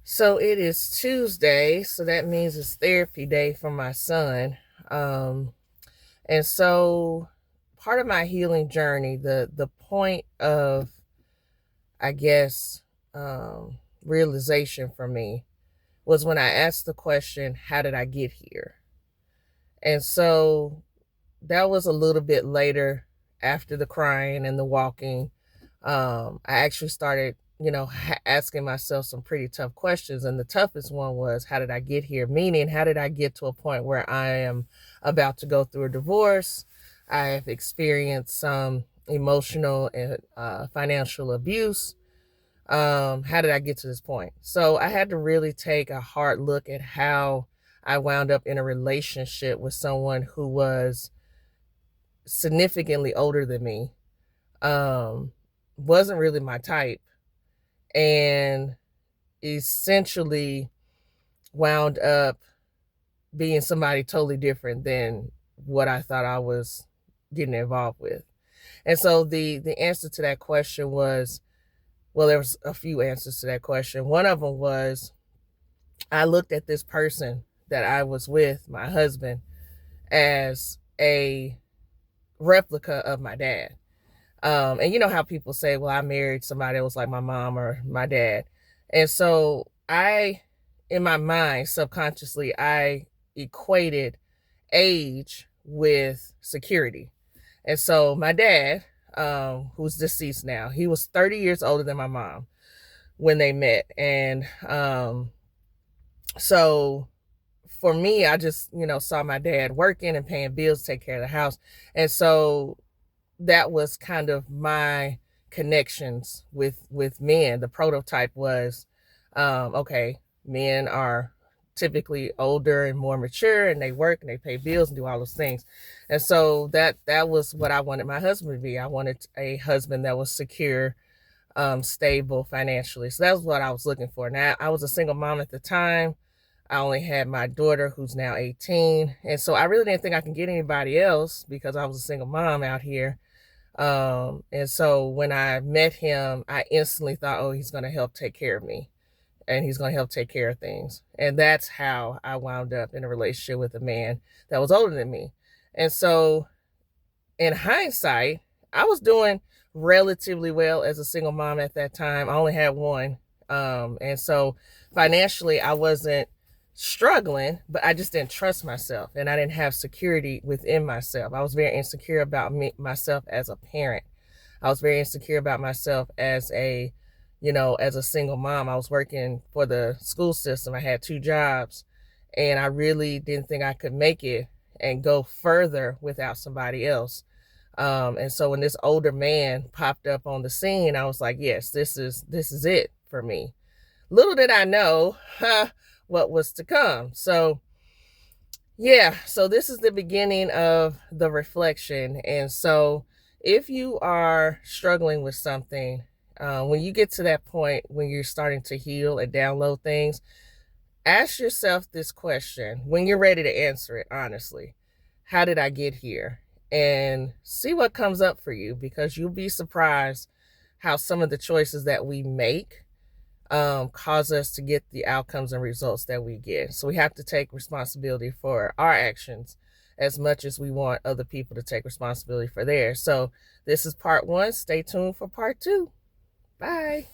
So it is Tuesday, so that means it's therapy day for my son. Um, and so part of my healing journey, the point of, I guess, realization for me was when I asked the question, how did I get here? And so that was a little bit later after the crying and the walking. I actually started, asking myself some pretty tough questions. And the toughest one was, how did I get here? Meaning, how did I get to a point where I am about to go through a divorce? I have experienced some emotional and financial abuse. How did I get to this point? So I had to really take a hard look at how I wound up in a relationship with someone who was significantly older than me, um, wasn't really my type, and essentially wound up being somebody totally different than what I thought I was getting involved with. And so the answer to that question was, well, there was a few answers to that question. One of them was, I looked at this person that I was with, my husband, as a replica of my dad. And you know how people say, well, I married somebody that was like my mom or my dad. And so in my mind, subconsciously, I equated age with security. And so my dad, who's deceased now, he was 30 years older than my mom when they met. And so for me, I just, saw my dad working and paying bills, take care of the house. And so that was kind of my connections with men. The prototype was, okay, men are typically older and more mature, and they work and they pay bills and do all those things. And so that was what I wanted my husband to be. I wanted a husband that was secure, stable financially. So that's what I was looking for. Now, I was a single mom at the time. I only had my daughter, who's now 18. And so I really didn't think I could get anybody else because I was a single mom out here. And so when I met him, I instantly thought, oh, he's going to help take care of me, and he's going to help take care of things. And that's how I wound up in a relationship with a man that was older than me. And so in hindsight, I was doing relatively well as a single mom at that time. I only had one. And so financially, I wasn't struggling, but I just didn't trust myself, and I didn't have security within myself. I was very insecure about myself as a parent. I was very insecure about myself as as a single mom. I was working for the school system. I had two jobs, and I really didn't think I could make it and go further without somebody else. And so when this older man popped up on the scene, I was like, yes, this is it for me. Little did I know what was to come. So yeah, so this is the beginning of the reflection. And so if you are struggling with something, when you get to that point when you're starting to heal and download things, ask yourself this question when you're ready to answer it honestly. How did I get here? And see what comes up for you, because you'll be surprised how some of the choices that we make cause us to get the outcomes and results that we get. So we have to take responsibility for our actions as much as we want other people to take responsibility for theirs. So this is part one. Stay tuned for part two. Bye.